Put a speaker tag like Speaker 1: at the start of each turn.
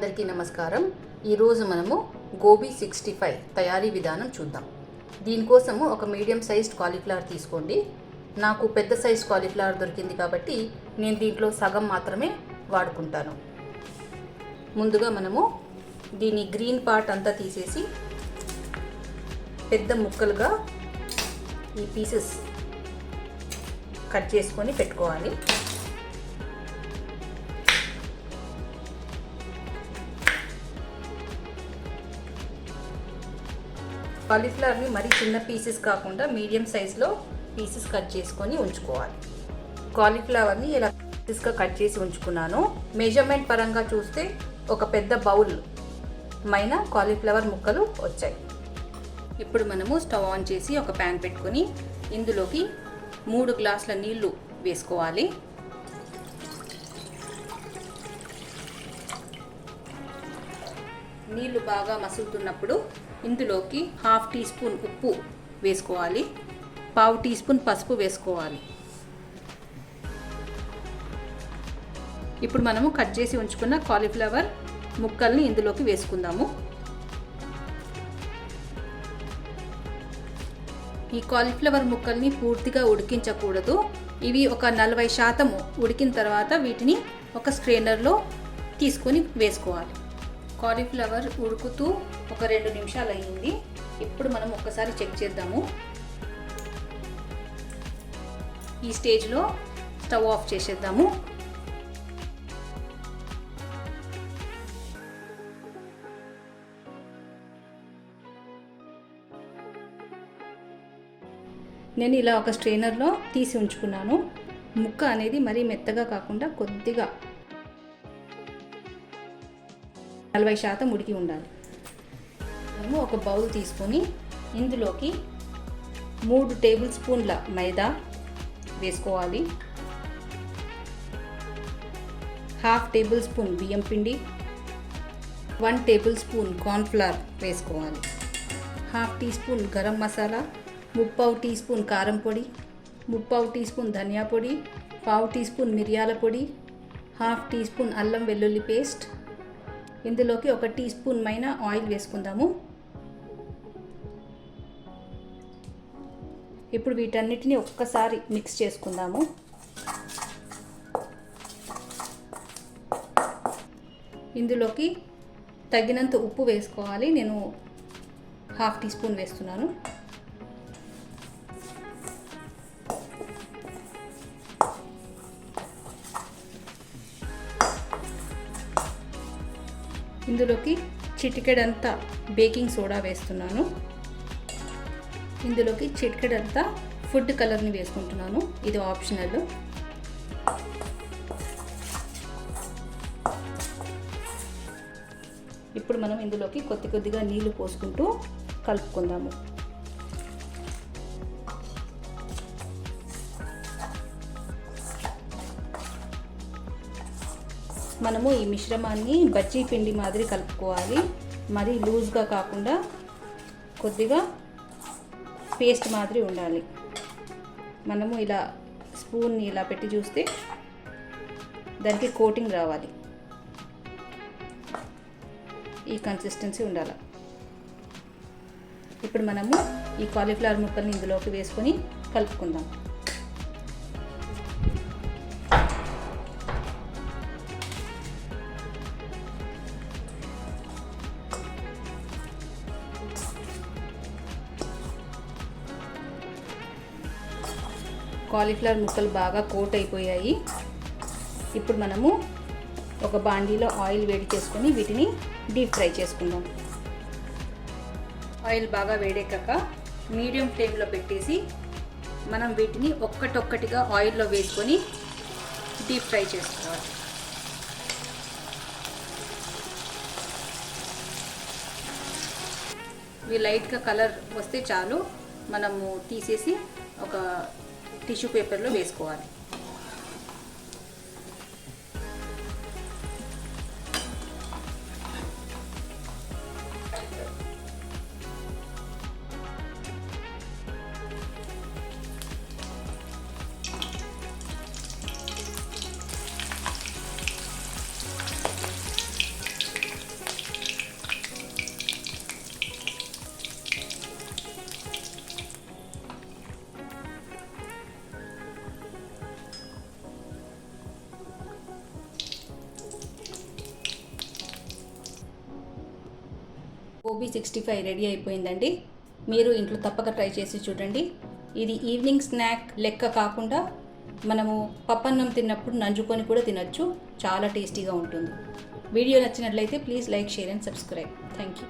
Speaker 1: అందరికీ నమస్కారం. ఈరోజు మనము గోబీ 65 తయారీ విధానం చూద్దాం. దీనికోసము ఒక మీడియం సైజ్డ్ కాలీఫ్లవర్ తీసుకోండి. నాకు పెద్ద సైజ్ కాలీఫ్లవర్ దొరికింది కాబట్టి నేను దీంట్లో సగం మాత్రమే వాడుకుంటాను. ముందుగా మనము దీని గ్రీన్ పార్ట్ అంతా తీసేసి పెద్ద ముక్కలుగా ఈ పీసెస్ కట్ చేసుకొని పెట్టుకోవాలి. కాలీఫ్లవర్ని మరీ చిన్న పీసెస్ కాకుండా మీడియం సైజులో పీసెస్ కట్ చేసుకొని ఉంచుకోవాలి. కాలీఫ్లవర్ని ఇలా పీసెస్గా కట్ చేసి ఉంచుకున్నాను. మెజర్మెంట్ పరంగా చూస్తే ఒక పెద్ద బౌల్ మైన కాలీఫ్లవర్ ముక్కలు వచ్చాయి. ఇప్పుడు మనము స్టవ్ ఆన్ చేసి ఒక ప్యాన్ పెట్టుకొని ఇందులోకి 3 గ్లాసుల నీళ్లు వేసుకోవాలి. నీళ్లు బాగా మసులుతున్నప్పుడు ఇందులోకి 1/2 టీ స్పూన్ ఉప్పు వేసుకోవాలి. 1/4 టీ స్పూన్ పసుపు వేసుకోవాలి. ఇప్పుడు మనము కట్ చేసి ఉంచుకున్న కాలీఫ్లవర్ ముక్కల్ని ఇందులోకి వేసుకుందాము. ఈ కాలీఫ్లవర్ ముక్కల్ని పూర్తిగా ఉడికించకూడదు. ఇవి ఒక 40% ఉడికిన తర్వాత వీటిని ఒక స్ట్రైనర్లో తీసుకొని వేసుకోవాలి. కాలీఫ్లవర్ ఉడుకుతూ ఒక 2 నిమిషాలు అయ్యింది. ఇప్పుడు మనం ఒక్కసారి చెక్ చేద్దాము. ఈ స్టేజ్లో స్టవ్ ఆఫ్ చేసేద్దాము. నేను ఇలా ఒక స్ట్రైనర్లో తీసి ఉంచుకున్నాను. ముక్క అనేది మరీ మెత్తగా కాకుండా కొద్దిగా 40% ఉడికి ఉండాలి. మనము ఒక బౌల్ తీసుకొని ఇందులోకి 3 టేబుల్ స్పూన్ల మైదా వేసుకోవాలి. 1/2 టేబుల్ స్పూన్ బియ్యం పిండి, 1 టేబుల్ స్పూన్ కార్న్ఫ్లవర్ వేసుకోవాలి. 1/2 teaspoon garam masala, 3/4 teaspoon కారం పొడి, 3/4 టీ స్పూన్ ధనియా పొడి, 1/4 టీ స్పూన్ మిరియాల పొడి, 1/2 టీ స్పూన్ అల్లం వెల్లుల్లి పేస్ట్. ఇందులోకి 1 టీ స్పూన్ మైన ఆయిల్ వేసుకుందాము. ఇప్పుడు వీటన్నిటిని ఒక్కసారి మిక్స్ చేసుకుందాము. ఇందులోకి తగినంత ఉప్పు వేసుకోవాలి. నేను 1/2 టీ స్పూన్ వేస్తున్నాను. ఇందులోకి చిటికెడంతా బేకింగ్ సోడా వేస్తున్నాను. ఇందులోకి చిటికెడంతా ఫుడ్ కలర్ని వేసుకుంటున్నాను. ఇది ఆప్షనల్. ఇప్పుడు మనం ఇందులోకి కొద్దిగా నీళ్లు పోసుకుంటూ కలుపుకుందాము. మనము ఈ మిశ్రమాన్ని బజ్జీ పిండి మాదిరి కలుపుకోవాలి. మరీ లూజ్గా కాకుండా కొద్దిగా పేస్ట్ మాదిరి ఉండాలి. మనము ఇలా స్పూన్ని ఇలా పెట్టి చూస్తే దానికి కోటింగ్ రావాలి. ఈ కన్సిస్టెన్సీ ఉండాలి. ఇప్పుడు మనము ఈ కాలీఫ్లవర్ ముక్కల్ని ఇందులోకి వేసుకొని కలుపుకుందాం. కాలీఫ్లవర్ ముక్కలు బాగా కోట్ అయిపోయాయి. ఇప్పుడు మనము ఒక బాండీలో ఆయిల్ వేడి చేసుకొని వీటిని డీప్ ఫ్రై చేసుకుందాం. ఆయిల్ బాగా వేడెక్కాక మీడియం ఫ్లేమ్లో పెట్టేసి మనం వీటిని ఒక్కటొక్కటిగా ఆయిల్లో వేసుకొని డీప్ ఫ్రై చేసుకోవాలి. ఇవి లైట్గా కలర్ వస్తే చాలు. మనము తీసేసి ఒక టిష్యూ పేపర్లో వేసుకోవాలి. గోబీ 65 రెడీ అయిపోయిందండి. మీరు ఇంట్లో తప్పక ట్రై చేసి చూడండి. ఇది ఈవినింగ్ స్నాక్ లెక్క కాకుండా మనము పప్పన్నం తిన్నప్పుడు నంజుకొని కూడా తినచ్చు. చాలా టేస్టీగా ఉంటుంది. వీడియో నచ్చినట్లయితే please like, share and subscribe. Thank you.